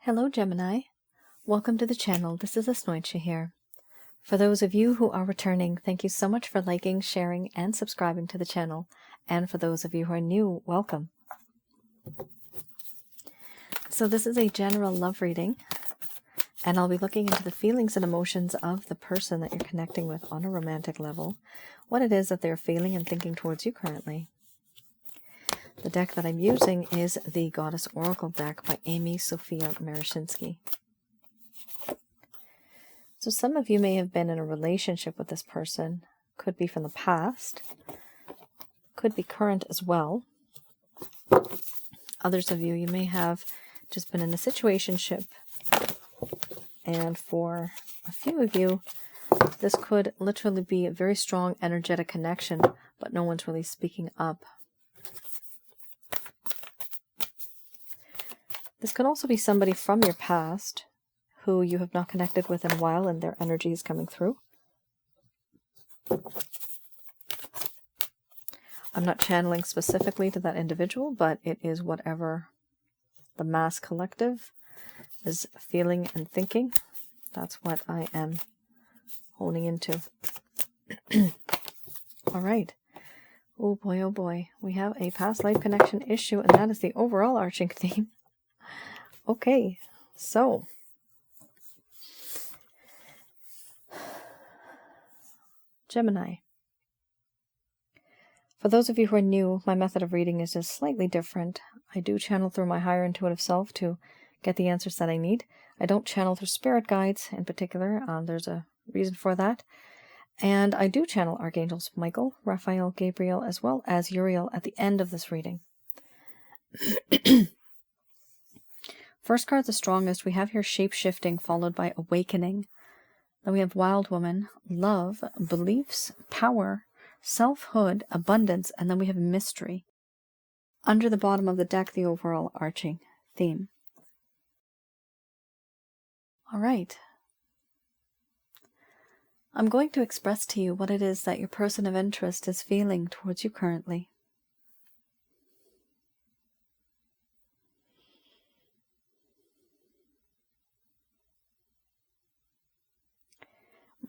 Hello Gemini, welcome to the channel. This is Asnointia here. For those of you who are returning, thank you so much for liking, sharing, and subscribing to the channel. And for those of you who are new, welcome. So this is a general love reading, and I'll be looking into the feelings and emotions of the person that you're connecting with on a romantic level, what it is that they're feeling and thinking towards you currently. The deck that I'm using is the Goddess Oracle deck by Amy Sophia Marashinsky. So some of you may have been in a relationship with this person. Could be from the past. Could be current as well. Others of you, you may have just been in a situationship. And for a few of you, this could literally be a very strong energetic connection, but no one's really speaking up. This could also be somebody from your past who you have not connected with in a while and their energy is coming through. I'm not channeling specifically to that individual, but it is whatever the mass collective is feeling and thinking. That's what I am honing into. All right. Oh boy. We have a past life connection issue, and that is the overall arching theme. Okay, so Gemini. For those of you who are new, my method of reading is just slightly different. I do channel through my higher intuitive self to get the answers that I need. I don't channel through spirit guides in particular. There's a reason for that. And I do channel Archangels Michael, Raphael, Gabriel, as well as Uriel at the end of this reading. First card, the strongest, we have here shape-shifting followed by awakening. Then we have wild woman, love, beliefs, power, selfhood, abundance, and then we have mystery. Under the bottom of the deck, the overall arching theme. All right. I'm going to express to you what it is that your person of interest is feeling towards you currently.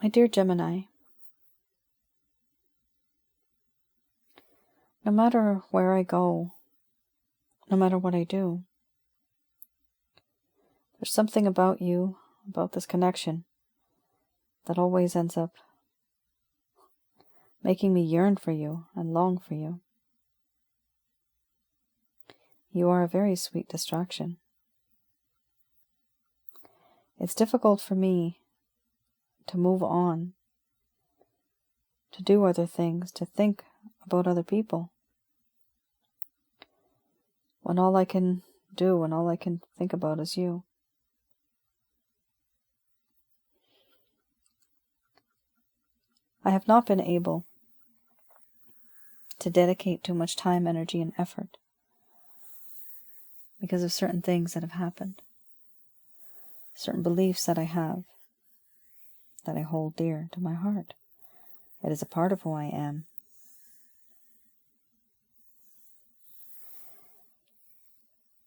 My dear Gemini, no matter where I go, no matter what I do, there's something about you, about this connection, that always ends up making me yearn for you and long for you. You are a very sweet distraction. It's difficult for me to move on, to do other things, to think about other people, when all I can do and all I can think about is you. I have not been able to dedicate too much time, energy, and effort because of certain things that have happened, certain beliefs that I have, that I hold dear to my heart. It is a part of who I am.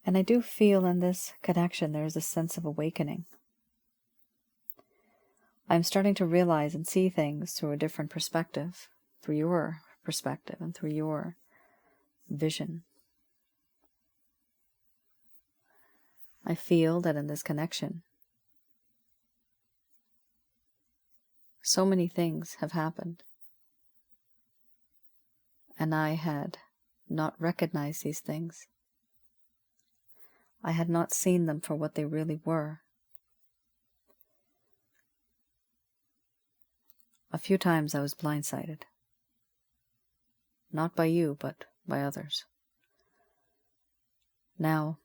And I do feel in this connection there is a sense of awakening. I'm starting to realize and see things through a different perspective, through your perspective and through your vision. I feel that in this connection, so many things have happened, and I had not recognized these things. I had not seen them for what they really were. A few times I was blindsided. Not by you, but by others. Now,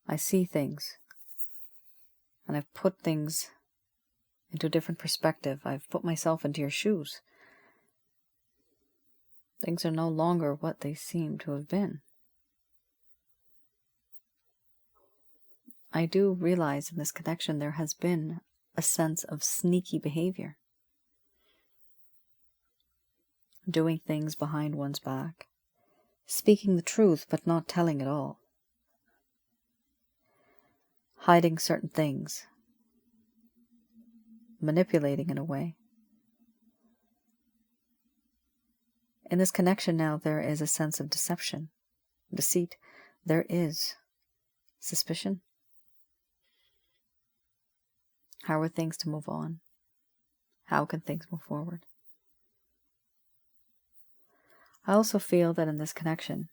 I see things, and I've put things into a different perspective. I've put myself into your shoes. Things are no longer what they seem to have been. I do realize in this connection there has been a sense of sneaky behavior. Doing things behind one's back. Speaking the truth but not telling it all. hiding certain things, manipulating in a way. In this connection now, there is a sense of deception, deceit. There is suspicion. How are things to move on? How can things move forward? I also feel that in this connection,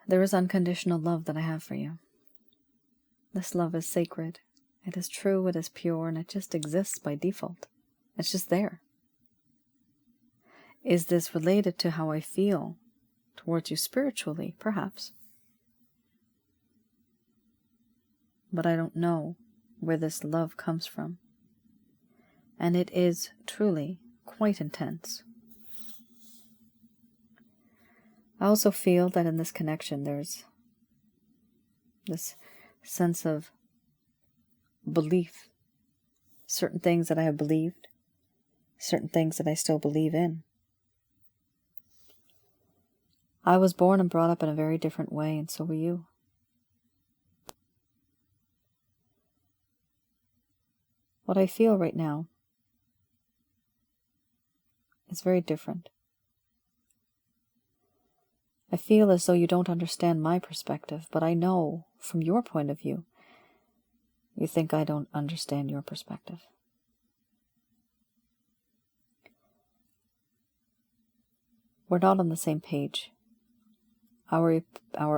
there is unconditional love that I have for you. This love is sacred. It is true, it is pure, and it just exists by default. It's just there. Is this related to how I feel towards you spiritually? Perhaps. But I don't know where this love comes from. And it is truly quite intense. I also feel that in this connection there's this sense of belief. Certain things that I have believed, certain things that I still believe in. I was born and brought up in a very different way, and so were you. What I feel right now is very different. I feel as though you don't understand my perspective, but I know from your point of view, you think I don't understand your perspective. We're not on the same page. Our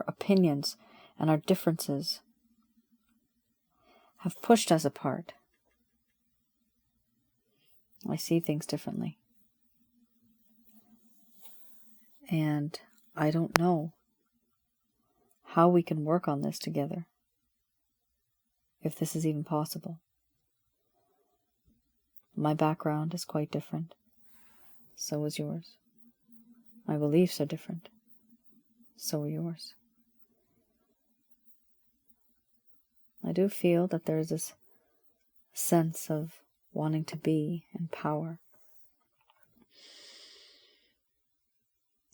opinions and our differences have pushed us apart. I see things differently. And I don't know how we can work on this together, if this is even possible. My background is quite different. So is yours. My beliefs are different. So are yours. I do feel that there is this sense of wanting to be in power.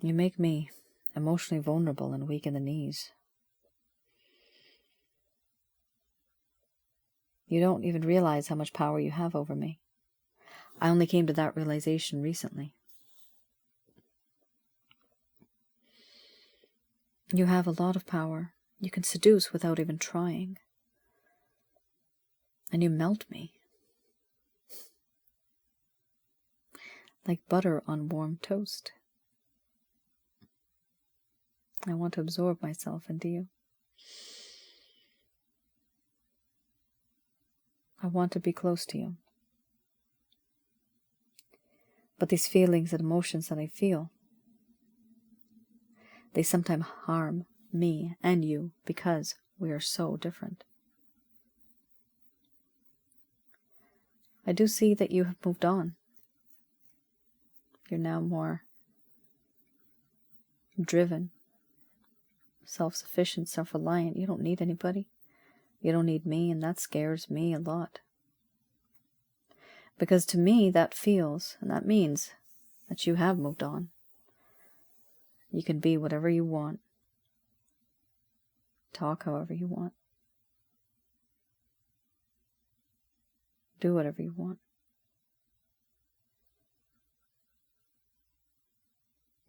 You make me emotionally vulnerable and weak in the knees. You don't even realize how much power you have over me. I only came to that realization recently. You have a lot of power. You can seduce without even trying. And you melt me. Like butter on warm toast. I want to absorb myself into you. I want to be close to you. But these feelings and emotions that I feel, they sometimes harm me and you because we are so different. I do see that you have moved on. You're now more driven, self-sufficient, self-reliant. You don't need anybody. You don't need me, and that scares me a lot. Because to me, that feels, and that means that you have moved on. You can be whatever you want. Talk however you want. Do whatever you want.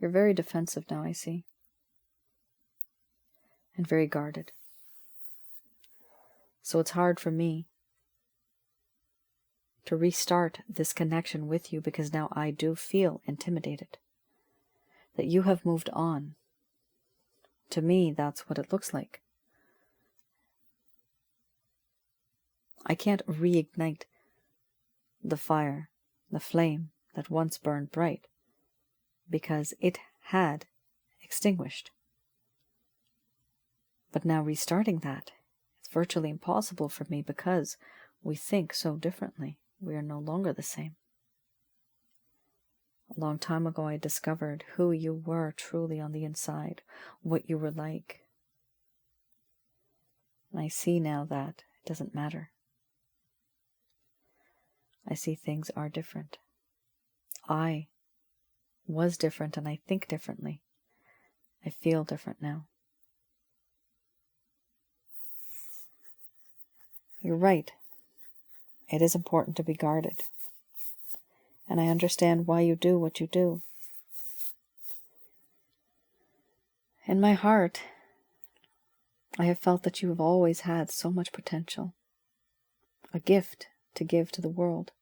You're very defensive now, I see. And very guarded. So it's hard for me to restart this connection with you because now I do feel intimidated. That you have moved on. To me, that's what it looks like. I can't reignite the fire, the flame that once burned bright, because it had extinguished. But now restarting that, it's virtually impossible for me because we think so differently. We are no longer the same. A long time ago, I discovered who you were truly on the inside, what you were like. And I see now that it doesn't matter. I see things are different. I was different and I think differently. I feel different now. You're right. It is important to be guarded. And I understand why you do what you do. In my heart, I have felt that you have always had so much potential. A gift to give to the world.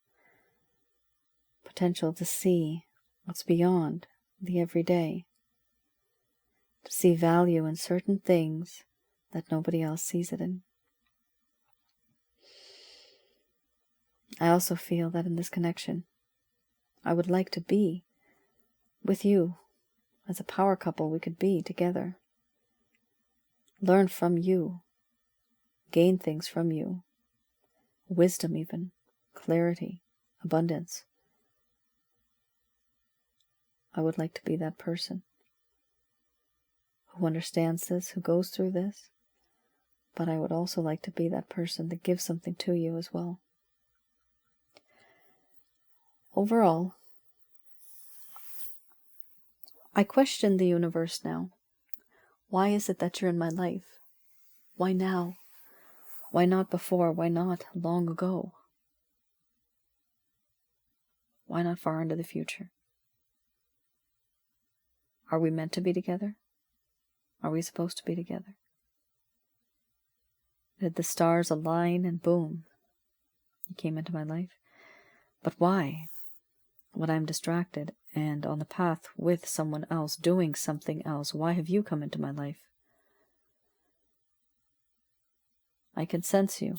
Potential to see what's beyond the everyday. To see value in certain things that nobody else sees it in. I also feel that in this connection, I would like to be with you as a power couple we could be together. Learn from you, gain things from you, wisdom even, clarity, abundance. I would like to be that person who understands this, who goes through this, but I would also like to be that person that gives something to you as well. Overall, I question the universe now. Why is it that you're in my life? Why now? Why not before? Why not long ago? Why not far into the future? Are we meant to be together? Are we supposed to be together? Did the stars align and boom, you came into my life? But why? When I'm distracted and on the path with someone else, doing something else, why have you come into my life? I can sense you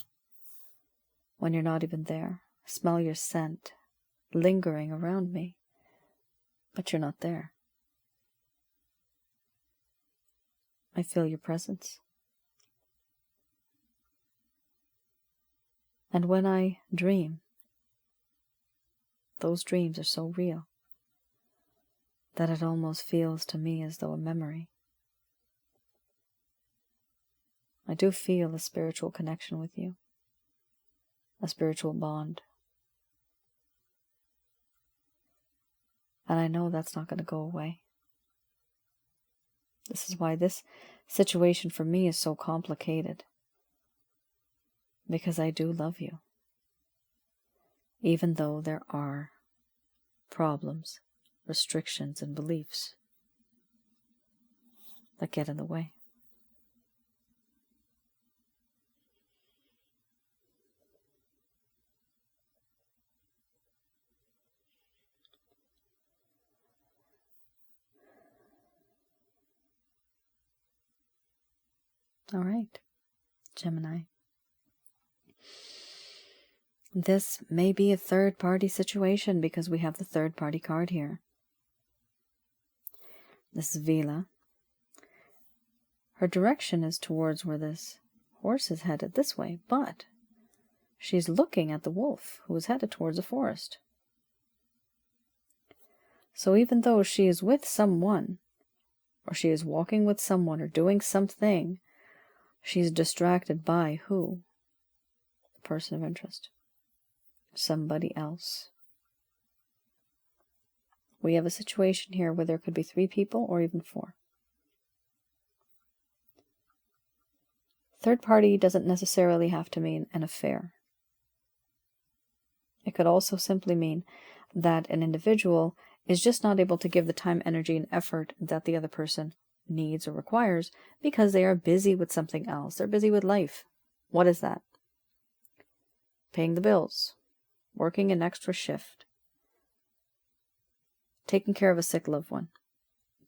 when you're not even there. Smell your scent lingering around me, but you're not there. I feel your presence. And when I dream, those dreams are so real that it almost feels to me as though a memory. I do feel a spiritual connection with you, a spiritual bond. And I know that's not going to go away. This is why this situation for me is so complicated. Because I do love you. Even though there are problems, restrictions, and beliefs that get in the way. All right, Gemini. This may be a third-party situation because we have the third-party card here. This is Vila. Her direction is towards where this horse is headed, this way, but she's looking at the wolf who is headed towards the forest. So even though she is with someone, or she is walking with someone or doing something, she's distracted by who? The person of interest. Somebody else. We have a situation here where there could be 3 people or even 4. Third party doesn't necessarily have to mean an affair. It could also simply mean that an individual is just not able to give the time, energy, and effort that the other person needs or requires because they are busy with something else. They're busy with life. What is that? Paying the bills, working an extra shift, taking care of a sick loved one,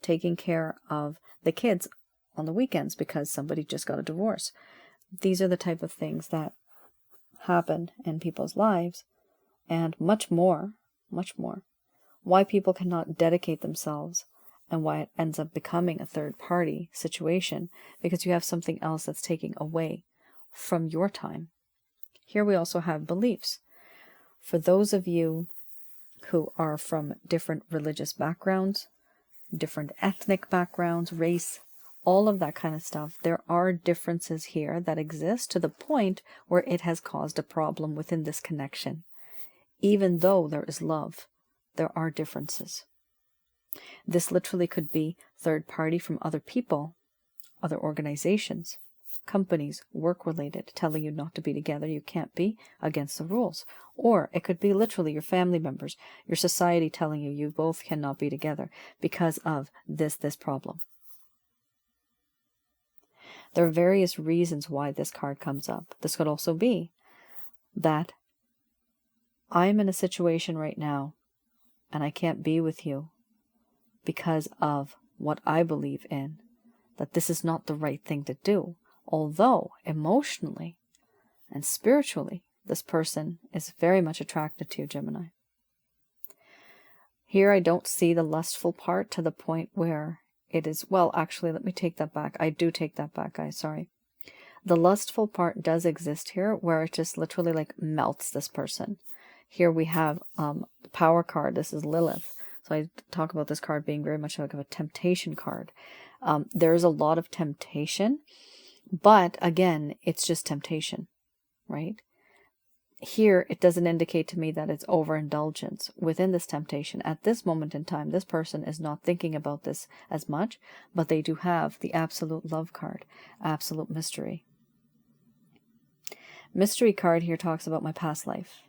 taking care of the kids on the weekends because somebody just got a divorce. These are the type of things that happen in people's lives, and much more. Why people cannot dedicate themselves and why it ends up becoming a third-party situation, because you have something else that's taking away from your time. Here we also have beliefs. For those of you who are from different religious backgrounds, different ethnic backgrounds, race, all of that kind of stuff, there are differences here that exist to the point where it has caused a problem within this connection. Even though there is love, there are differences. This literally could be third party from other people, other organizations, companies, work-related, telling you not to be together. You can't be, against the rules. Or it could be literally your family members, your society telling you both cannot be together because of this problem. There are various reasons why this card comes up. This could also be that I'm in a situation right now and I can't be with you because of what I believe in, that this is not the right thing to do. Although emotionally and spiritually, this person is very much attracted to you, Gemini. Here I don't see the lustful part to the point where it is, well, actually, let me take that back. I do take that back, guys, sorry. The lustful part does exist here, where it just literally like melts this person. Here we have the Power card. This is Lilith. So I talk about this card being very much like a temptation card. There's a lot of temptation, but again, it's just temptation, right? Here, it doesn't indicate to me that it's overindulgence within this temptation. At this moment in time, this person is not thinking about this as much, but they do have the absolute love card, absolute mystery. Mystery card here talks about my past life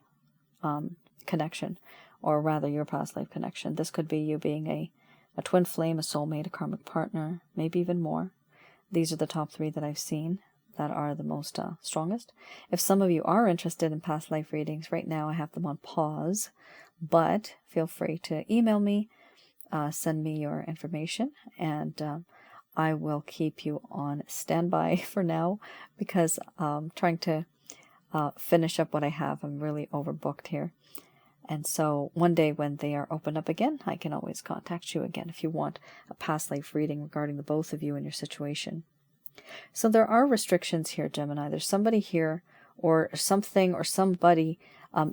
connection, or rather your past life connection. This could be you being a twin flame, a soulmate, a karmic partner, maybe even more. These are the top 3 that I've seen that are the most strongest. If some of you are interested in past life readings, right now I have them on pause, but feel free to email me, send me your information, and I will keep you on standby for now because I'm trying to finish up what I have. I'm really overbooked here. And so one day when they are opened up again, I can always contact you again if you want a past life reading regarding the both of you and your situation. So there are restrictions here, Gemini. There's somebody here or something or somebody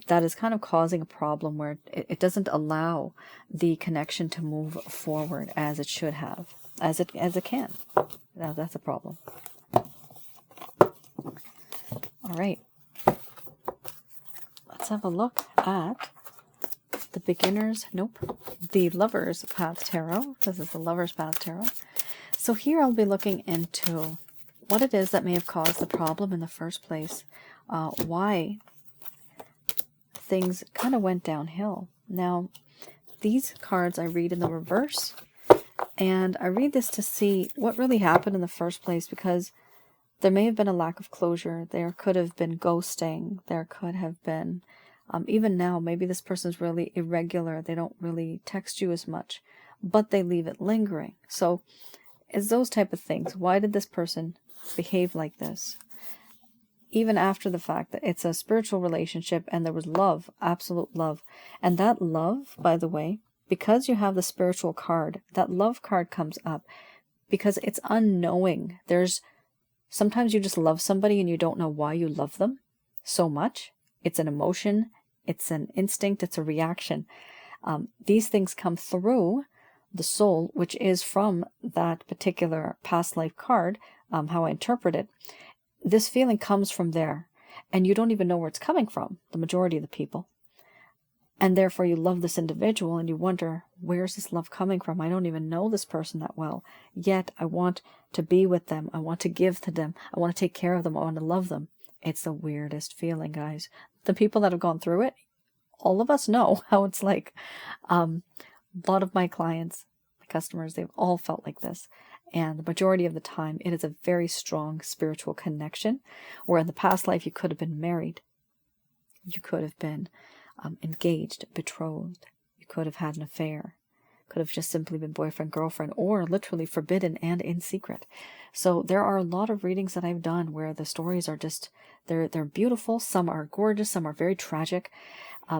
that is kind of causing a problem where it doesn't allow the connection to move forward as it should have, as it can. Now that's a problem. All right. Let's have a look at the the Lover's Path Tarot. This is the Lover's Path Tarot. So here I'll be looking into what it is that may have caused the problem in the first place, why things kind of went downhill. Now, these cards I read in the reverse, and I read this to see what really happened in the first place, because there may have been a lack of closure. There could have been ghosting. There could have been, even now, maybe this person's really irregular. They don't really text you as much, but they leave it lingering. So it's those type of things. Why did this person behave like this? Even after the fact that it's a spiritual relationship and there was love, absolute love. And that love, by the way, because you have the spiritual card, that love card comes up because it's unknowing. Sometimes you just love somebody and you don't know why you love them so much. It's an emotion, it's an instinct, it's a reaction. These things come through the soul, which is from that particular past life card, how I interpret it. This feeling comes from there, and you don't even know where it's coming from, the majority of the people. And therefore you love this individual and you wonder, where's this love coming from? I don't even know this person that well, yet I want to be with them. I want to give to them. I want to take care of them. I want to love them. It's the weirdest feeling, guys. The people that have gone through it, all of us know how it's like. A lot of my clients, my customers, they've all felt like this. And the majority of the time, it is a very strong spiritual connection, where in the past life you could have been married. You could have been engaged, betrothed. You could have had an affair. Could have just simply been boyfriend, girlfriend, or literally forbidden and in secret. So there are a lot of readings that I've done where the stories are just, they're beautiful. Some are gorgeous. Some are very tragic.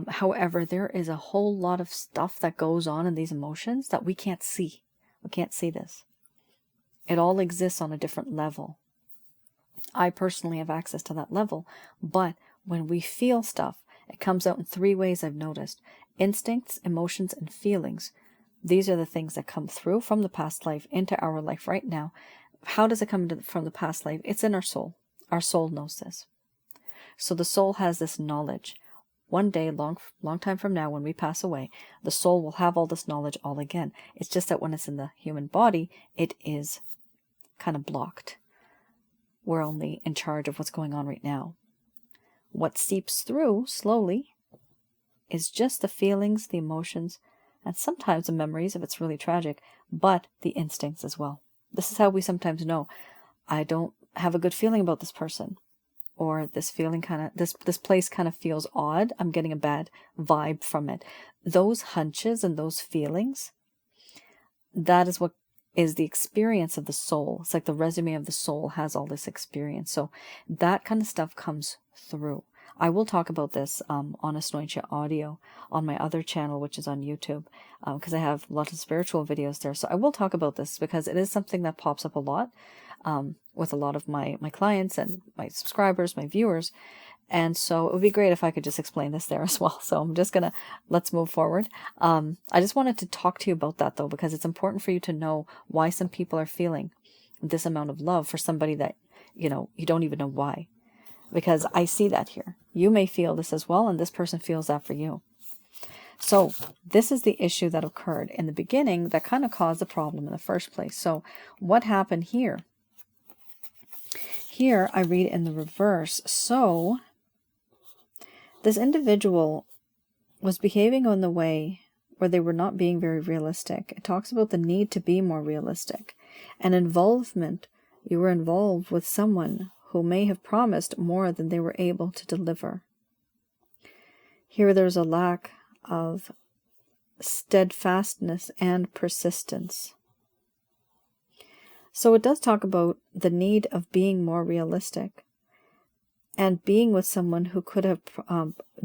However, there is a whole lot of stuff that goes on in these emotions that we can't see. We can't see this. It all exists on a different level. I personally have access to that level, but when we feel stuff, it comes out in 3 ways I've noticed. Instincts, emotions, and feelings. These are the things that come through from the past life into our life right now. How does it come from the past life? It's in our soul. Our soul knows this. So the soul has this knowledge. one day, long time from now, when we pass away, the soul will have all this knowledge all again. It's just that when it's in the human body, it is kind of blocked. We're only in charge of what's going on right now. What seeps through slowly is just the feelings, the emotions, and sometimes the memories if it's really tragic, but the instincts as well. This is how we sometimes know, I don't have a good feeling about this person, or this feeling this place kind of feels odd. I'm getting a bad vibe from it. Those hunches and those feelings, that is what is the experience of the soul. It's like the resume of the soul has all this experience. So that kind of stuff comes through. I will talk about this on Asnointia audio on my other channel, which is on YouTube, because I have lots of spiritual videos there. So I will talk about this because it is something that pops up a lot with a lot of my clients and my subscribers, my viewers. And so it would be great if I could just explain this there as well. So I'm just going to, let's move forward. I just wanted to talk to you about that though, because it's important for you to know why some people are feeling this amount of love for somebody that, you don't even know why. Because I see that here. You may feel this as well, and this person feels that for you. So this is the issue that occurred in the beginning that kind of caused the problem in the first place. So what happened here? Here I read in the reverse. So this individual was behaving in the way where they were not being very realistic. It talks about the need to be more realistic. And involvement, you were involved with someone who may have promised more than they were able to deliver. Here there's a lack of steadfastness and persistence. So it does talk about the need of being more realistic and being with someone who could have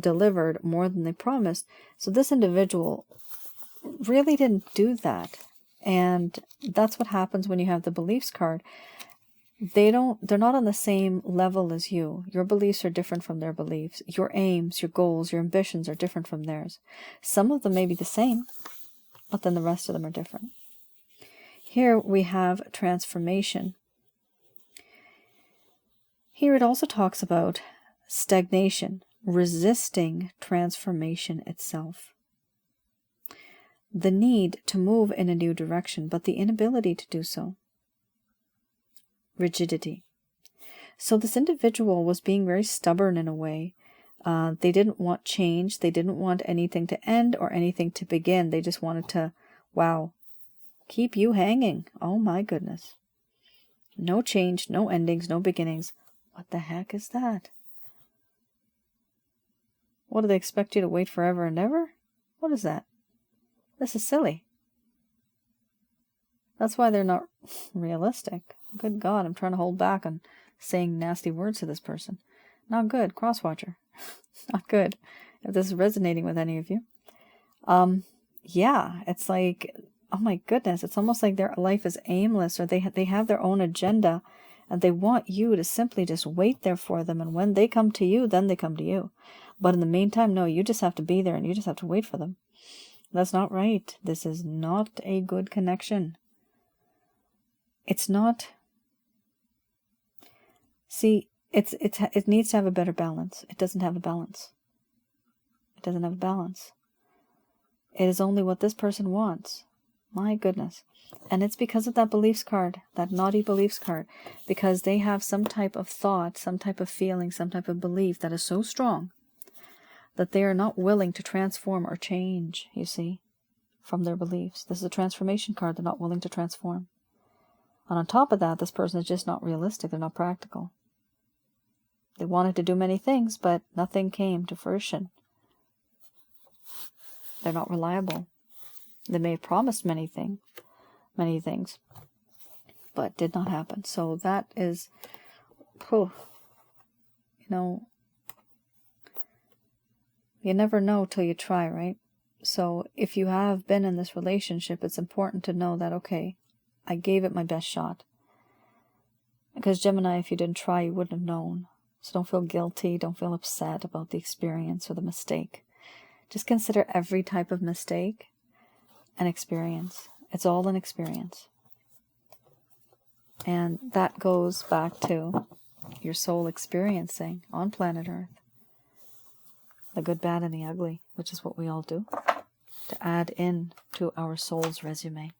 delivered more than they promised. So this individual really didn't do that. And that's what happens when you have the beliefs card. They're not on the same level as you. Your beliefs are different from their beliefs. Your aims, your goals, your ambitions are different from theirs. Some of them may be the same, but then the rest of them are different. Here we have transformation. Here it also talks about stagnation, resisting transformation itself. The need to move in a new direction, but the inability to do so. Rigidity. So this individual was being very stubborn in a way. They didn't want change. They didn't want anything to end or anything to begin. They just wanted to, wow, keep you hanging. Oh my goodness. No change, no endings, no beginnings. What the heck is that? What, do they expect you to wait forever and ever? What is that? This is silly. That's why they're not realistic. Good God, I'm trying to hold back on saying nasty words to this person. Not good. Crosswatcher. Not good. If this is resonating with any of you. Yeah, it's like, oh my goodness, it's almost like their life is aimless, or they have their own agenda, and they want you to simply just wait there for them, and when they come to you, then they come to you. But in the meantime, no, you just have to be there, and you just have to wait for them. That's not right. This is not a good connection. It's not. See, it needs to have a better balance. It doesn't have a balance. It doesn't have a balance. It is only what this person wants. My goodness. And it's because of that beliefs card, that naughty beliefs card, because they have some type of thought, some type of feeling, some type of belief that is so strong that they are not willing to transform or change, you see, from their beliefs. This is a transformation card. They're not willing to transform. And on top of that, this person is just not realistic. They're not practical. They wanted to do many things, but nothing came to fruition. They're not reliable. They may have promised many things, but did not happen. So that is, you never know till you try, right? So if you have been in this relationship, it's important to know that, okay, I gave it my best shot. Because Gemini, if you didn't try, you wouldn't have known. So don't feel guilty. Don't feel upset about the experience or the mistake. Just consider every type of mistake an experience. It's all an experience. And that goes back to your soul experiencing on planet Earth. the good, bad, and the ugly, which is what we all do, to add in to our soul's resume.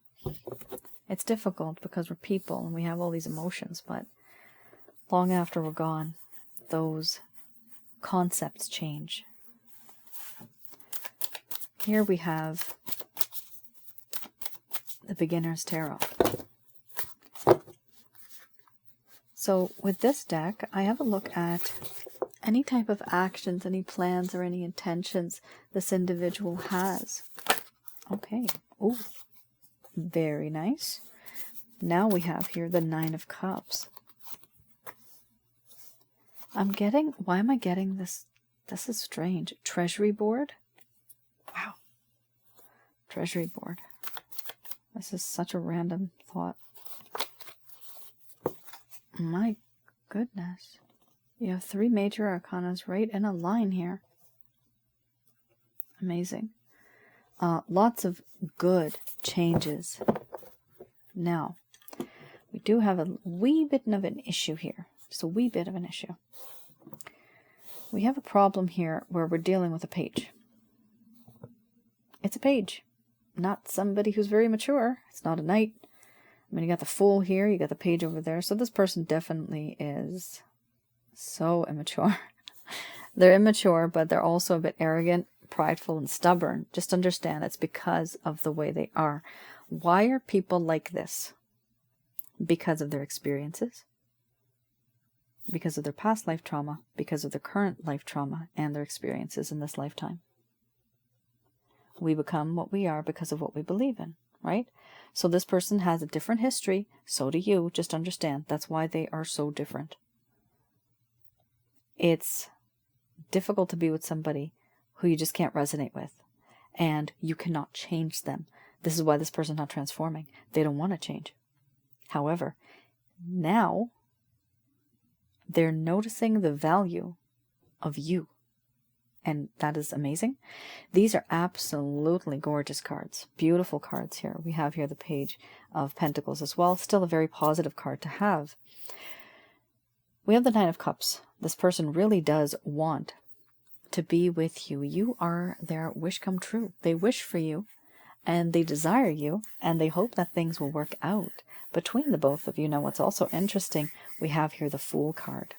It's difficult because we're people and we have all these emotions, but long after we're gone, those concepts change. Here we have the Beginner's Tarot. So with this deck, I have a look at any type of actions, any plans, or any intentions this individual has. Okay. Ooh. Very nice. Now we have here the Nine of Cups. Why am I getting this? This is strange. Treasury board? Wow. Treasury board. This is such a random thought. My goodness. You have 3 major arcanas right in a line here. Amazing. Lots of good changes. Now, we do have a wee bit of an issue here. Just a wee bit of an issue. We have a problem here where we're dealing with a page. It's a page. Not somebody who's very mature. It's not a knight. I mean, you got the Fool here, you got the page over there. So this person definitely is so immature. They're immature, but they're also a bit arrogant, prideful, and stubborn. Just understand it's because of the way they are. Why are people like this? Because of their experiences, because of their past life trauma, because of their current life trauma, and their experiences in this lifetime. We become what we are because of what we believe in, right? So this person has a different history, so do you. Just understand that's why they are so different. It's difficult to be with somebody who you just can't resonate with, and you cannot change them. This is why this person's not transforming. They don't want to change. However, now they're noticing the value of you, and that is amazing. These are absolutely gorgeous cards. Beautiful cards here. We have here the Page of Pentacles as well. Still a very positive card to have. We have the Nine of Cups. This person really does want to be with you. You are their wish come true. They wish for you, and they desire you, and they hope that things will work out between the both of you. Now, what's also interesting, we have here the Fool card.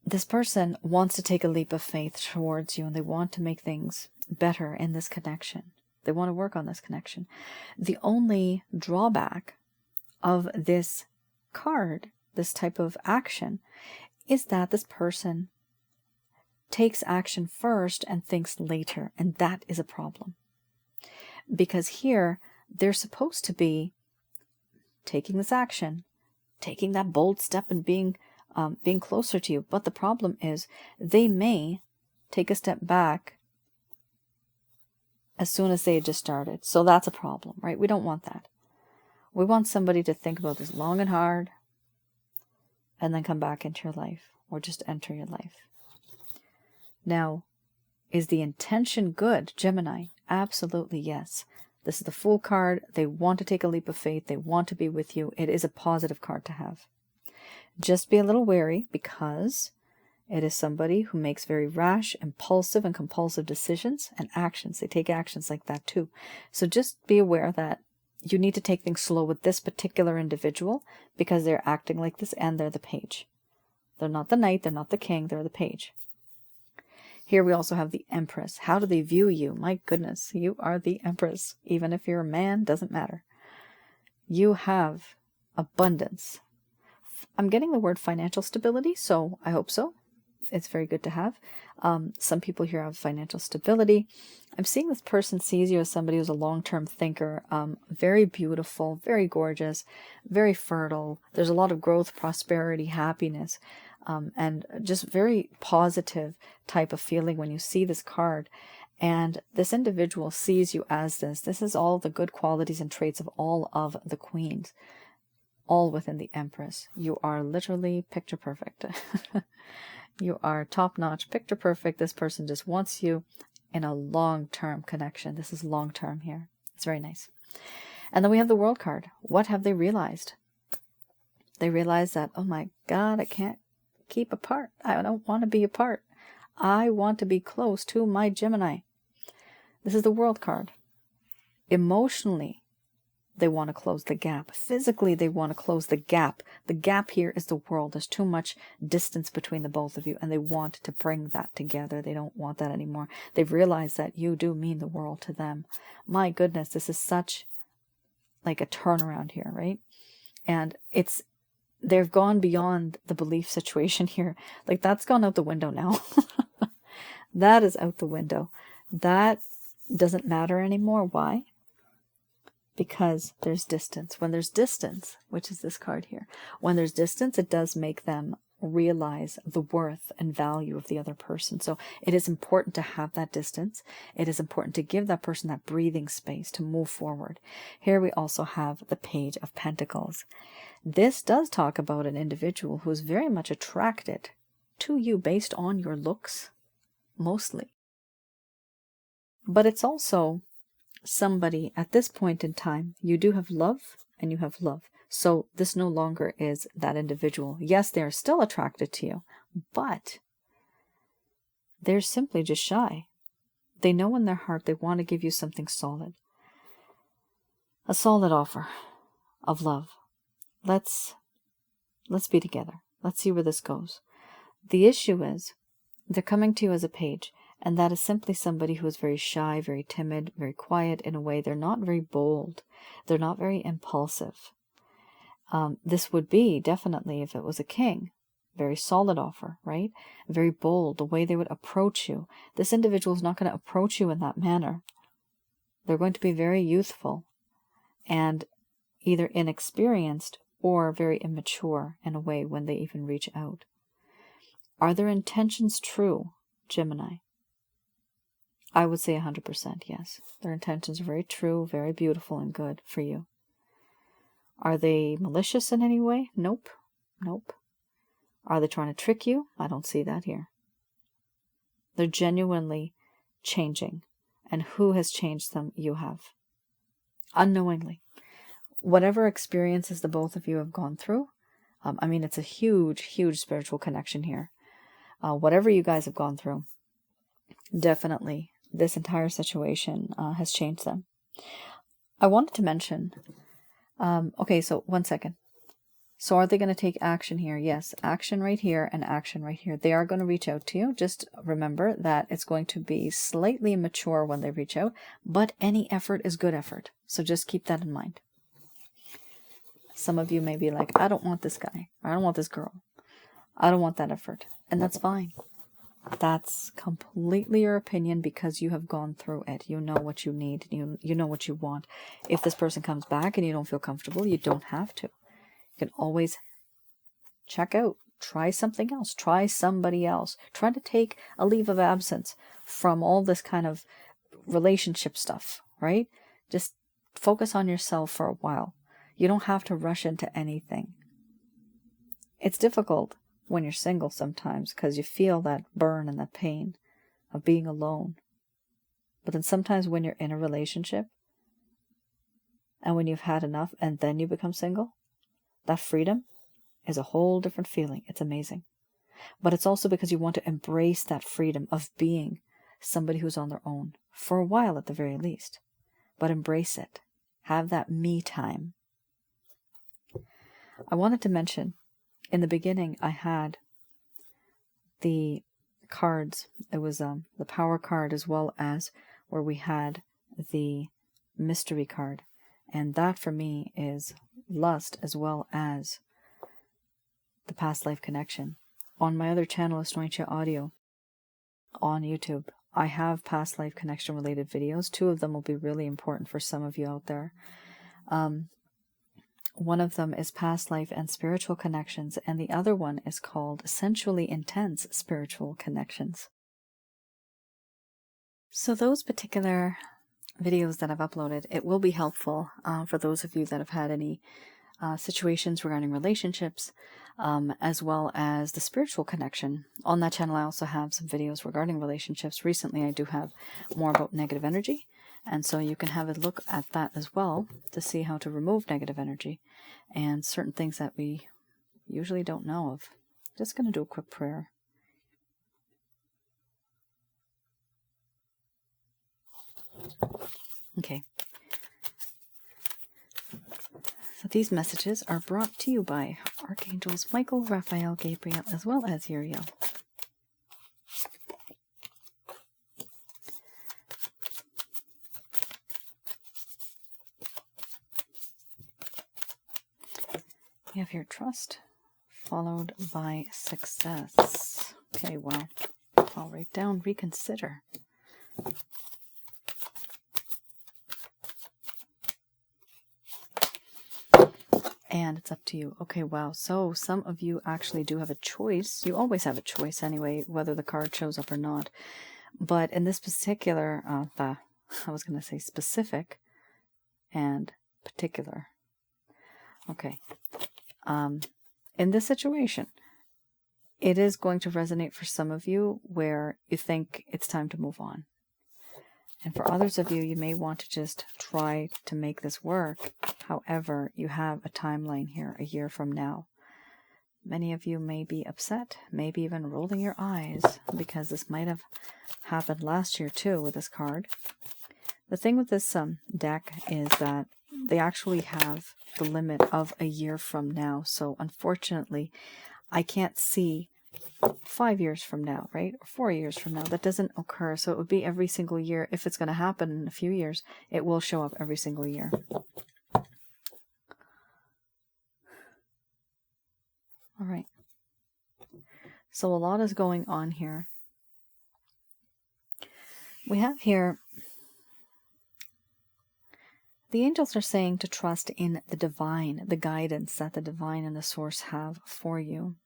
This person wants to take a leap of faith towards you, and they want to make things better in this connection. They want to work on this connection. The only drawback of this card, this type of action, is that this person takes action first and thinks later, and that is a problem. Because here, they're supposed to be taking this action, taking that bold step and being closer to you. But the problem is they may take a step back as soon as they had just started. So that's a problem, right? We don't want that. We want somebody to think about this long and hard and then come back into your life, or just enter your life. Now, is the intention good, Gemini? Absolutely yes. This is the Fool card. They want to take a leap of faith. They want to be with you. It is a positive card to have. Just be a little wary, because it is somebody who makes very rash, impulsive, and compulsive decisions and actions. They take actions like that too. So just be aware that you need to take things slow with this particular individual, because they're acting like this, and they're the Page. They're not the Knight, they're not the King, they're the Page. Here we also have the Empress. How do they view you? My goodness, you are the Empress. Even if you're a man, doesn't matter. You have abundance. I'm getting the word financial stability, so I hope so. It's very good to have. Some people here have financial stability. I'm seeing this person sees you as somebody who's a long-term thinker, very beautiful, very gorgeous, very fertile. There's a lot of growth, prosperity, happiness, and just very positive type of feeling when you see this card. And this individual sees you as this. This is all the good qualities and traits of all of the queens, all within the Empress. You are literally picture perfect. You are top-notch, picture perfect. This person just wants you in a long-term connection. This is long-term here. It's very nice. And then we have the World card. What have they realized? They realize that, oh my God, I can't keep apart. I don't want to be apart. I want to be close to my Gemini. This is the World card. Emotionally, they want to close the gap. Physically, they want to close the gap. The gap here is the World. There's too much distance between the both of you, and they want to bring that together. They don't want that anymore. They've realized that you do mean the world to them. My goodness, this is such like a turnaround here, right? And they've gone beyond the belief situation here. Like, that's gone out the window now. That is out the window. That doesn't matter anymore. Why? Because there's distance. When there's distance, which is this card here, when there's distance, it does make them realize the worth and value of the other person. So it is important to have that distance. It is important to give that person that breathing space to move forward. Here we also have the Page of Pentacles. This does talk about an individual who is very much attracted to you based on your looks, mostly. But it's also somebody at this point in time, you do have love and you have love. So this no longer is that individual. Yes, they are still attracted to you, but they're simply just shy. They know in their heart they want to give you something solid. A solid offer of love. Let's be together. Let's see where this goes. The issue is they're coming to you as a page, and that is simply somebody who is very shy, very timid, very quiet in a way. They're not very bold. They're not very impulsive. This would be definitely, if it was a king, very solid offer, right? Very bold, the way they would approach you. This individual is not going to approach you in that manner. They're going to be very youthful and either inexperienced or very immature in a way when they even reach out. Are their intentions true, Gemini? I would say 100% yes. Their intentions are very true, very beautiful and good for you. Are they malicious in any way? Nope. Nope. Are they trying to trick you? I don't see that here. They're genuinely changing. And who has changed them? You have. Unknowingly. Whatever experiences the both of you have gone through, I mean, it's a huge, huge spiritual connection here. Whatever you guys have gone through, definitely this entire situation has changed them. I wanted to mention, okay, so 1 second. So are they going to take action here? Yes, action right here and action right here. They are going to reach out to you. Just remember that it's going to be slightly immature when they reach out, but any effort is good effort. So just keep that in mind. Some of you may be like, I don't want this guy. I don't want this girl. I don't want that effort. And that's fine. That's completely your opinion because you have gone through it. You know what you need. You know what you want. If this person comes back and you don't feel comfortable, you don't have to. You can always check out. Try something else. Try somebody else. Try to take a leave of absence from all this kind of relationship stuff, right? Just focus on yourself for a while. You don't have to rush into anything. It's difficult when you're single sometimes because you feel that burn and that pain of being alone. But then sometimes when you're in a relationship and when you've had enough and then you become single, that freedom is a whole different feeling. It's amazing. But it's also because you want to embrace that freedom of being somebody who's on their own for a while at the very least. But embrace it. Have that me time. I wanted to mention, in the beginning, I had the cards. It was the power card as well as where we had the mystery card. And that for me is lust as well as the past life connection. On my other channel, Asnointia Audio, on YouTube, I have past life connection related videos. 2 of them will be really important for some of you out there. One of them is past life and spiritual connections, and the other one is called sensually intense spiritual connections. So those particular videos that I've uploaded, it will be helpful for those of you that have had any situations regarding relationships, as well as the spiritual connection. On that channel, I also have some videos regarding relationships. Recently, I do have more about negative energy. And so you can have a look at that as well to see how to remove negative energy and certain things that we usually don't know of. Just going to do a quick prayer. Okay. So these messages are brought to you by Archangels Michael, Raphael, Gabriel, as well as Uriel. We have here trust, followed by success. Okay, well, I'll write down reconsider. And it's up to you. Okay, wow. So some of you actually do have a choice. You always have a choice anyway, whether the card shows up or not. But in this particular, I was going to say specific and particular. Okay. In this situation, it is going to resonate for some of you where you think it's time to move on. And for others of you, you may want to just try to make this work. However, you have a timeline here, a year from now. Many of you may be upset, maybe even rolling your eyes, because this might have happened last year too with this card. The thing with this deck is that they actually have the limit of a year from now. So unfortunately, I can't see 5 years from now, right? Or 4 years from now. That doesn't occur. So it would be every single year. If it's going to happen in a few years, it will show up every single year. All right. So a lot is going on here. We have here, the angels are saying to trust in the divine, the guidance that the divine and the source have for you.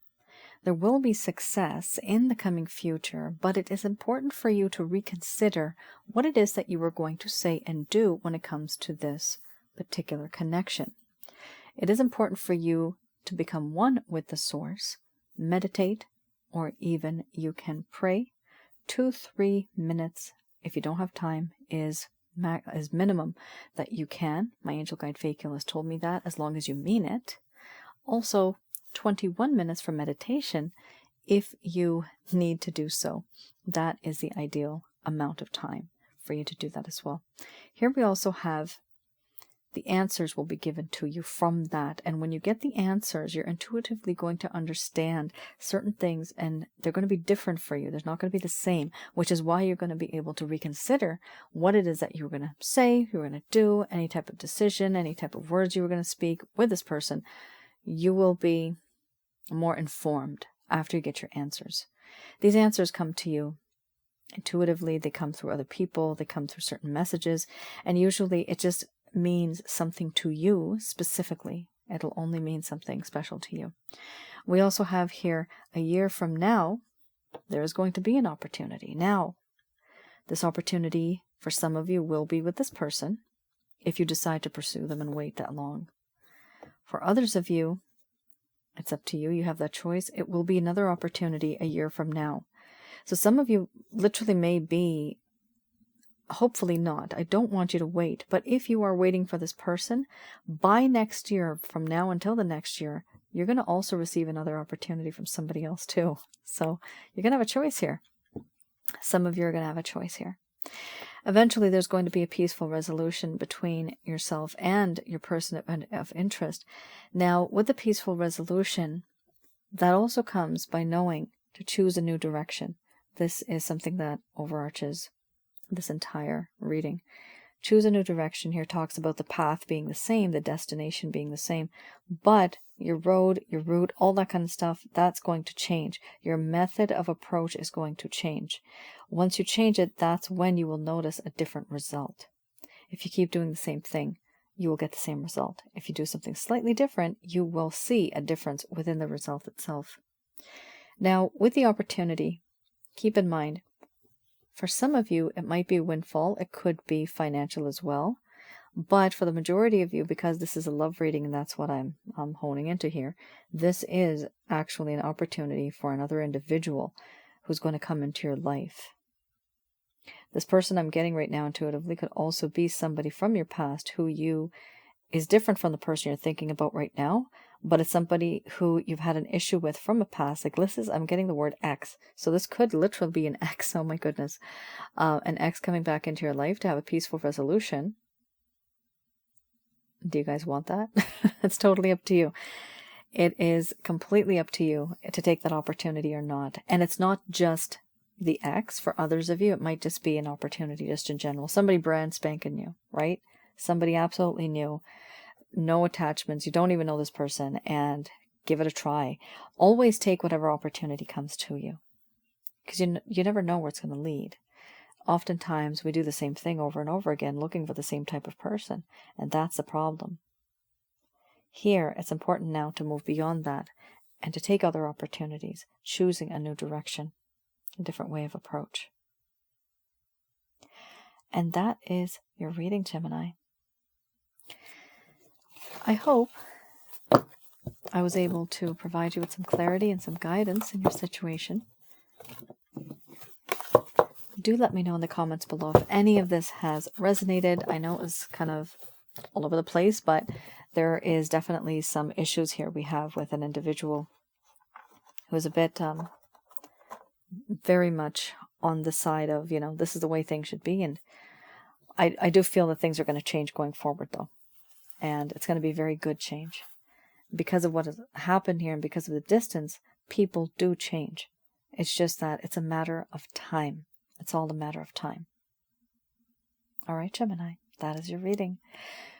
There will be success in the coming future, but it is important for you to reconsider what it is that you are going to say and do when it comes to this particular connection. It is important for you to become one with the source, meditate, or even you can pray. 2-3 minutes, if you don't have time, is minimum that you can. My angel guide Fakil has told me that, as long as you mean it. Also, 21 minutes for meditation if you need to do so. That is the ideal amount of time for you to do that as well. Here we also have the answers will be given to you from that. And when you get the answers, you're intuitively going to understand certain things, and they're going to be different for you. They're not going to be the same, which is why you're going to be able to reconsider what it is that you're going to say, you're going to do, any type of decision, any type of words you were going to speak with this person. You will be more informed after you get your answers. These answers come to you intuitively. They come through other people. They come through certain messages. And usually it just means something to you specifically. It'll only mean something special to you. We also have here a year from now, there is going to be an opportunity. Now, this opportunity for some of you will be with this person if you decide to pursue them and wait that long. For others of you, it's up to you. You have that choice. It will be another opportunity a year from now. So some of you literally may be, hopefully not. I don't want you to wait. But if you are waiting for this person, by next year, from now until the next year, you're going to also receive another opportunity from somebody else too. So you're going to have a choice here. Some of you are going to have a choice here. Eventually, there's going to be a peaceful resolution between yourself and your person of interest. Now, with the peaceful resolution, that also comes by knowing to choose a new direction. This is something that overarches this entire reading. Choose a new direction here talks about the path being the same, the destination being the same, but your road, your route, all that kind of stuff, that's going to change. Your method of approach is going to change. Once you change it, that's when you will notice a different result. If you keep doing the same thing, you will get the same result. If you do something slightly different, you will see a difference within the result itself. Now, with the opportunity, keep in mind, for some of you, it might be a windfall. It could be financial as well. But for the majority of you, because this is a love reading and that's what I'm honing into here, this is actually an opportunity for another individual who's going to come into your life. This person I'm getting right now intuitively could also be somebody from your past who you is different from the person you're thinking about right now, but it's somebody who you've had an issue with from a past. Like this is, I'm getting the word ex. So this could literally be an ex. Oh my goodness. An ex coming back into your life to have a peaceful resolution. Do you guys want that? It's totally up to you. It is completely up to you to take that opportunity or not. And it's not just the ex. For others of you, it might just be an opportunity just in general. Somebody brand spanking new, right? Somebody absolutely new. No attachments. You don't even know this person, and give it a try. Always take whatever opportunity comes to you, because you never know where it's going to lead. Oftentimes we do the same thing over and over again, looking for the same type of person, and that's the problem. Here, it's important now to move beyond that and to take other opportunities, choosing a new direction, a different way of approach. And that is your reading, Gemini. I hope I was able to provide you with some clarity and some guidance in your situation. Do let me know in the comments below if any of this has resonated. I know it was kind of all over the place, but there is definitely some issues here we have with an individual who is a bit very much on the side of, this is the way things should be. And I do feel that things are going to change going forward, though. And it's going to be very good change. Because of what has happened here and because of the distance, people do change. It's just that it's a matter of time. It's all a matter of time. All right, Gemini, that is your reading.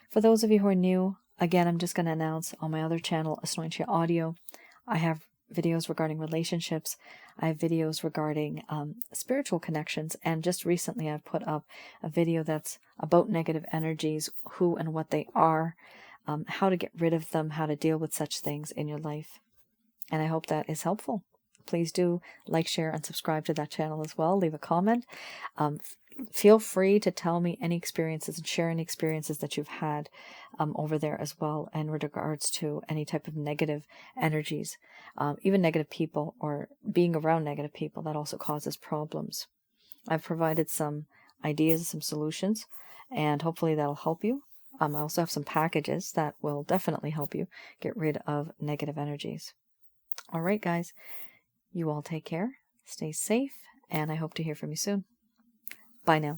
For those of you who are new, again, I'm just going to announce on my other channel, Asnointia Audio, I have videos regarding relationships. I have videos regarding spiritual connections. And just recently I've put up a video that's about negative energies, who and what they are, how to get rid of them, how to deal with such things in your life. And I hope that is helpful. Please do like, share, and subscribe to that channel as well. Leave a comment. Feel free to tell me any experiences and share any experiences that you've had over there as well, and with regards to any type of negative energies, even negative people or being around negative people, that also causes problems. I've provided some ideas, some solutions, and hopefully that'll help you. I also have some packages that will definitely help you get rid of negative energies. All right, guys, you all take care, stay safe, and I hope to hear from you soon. Bye now.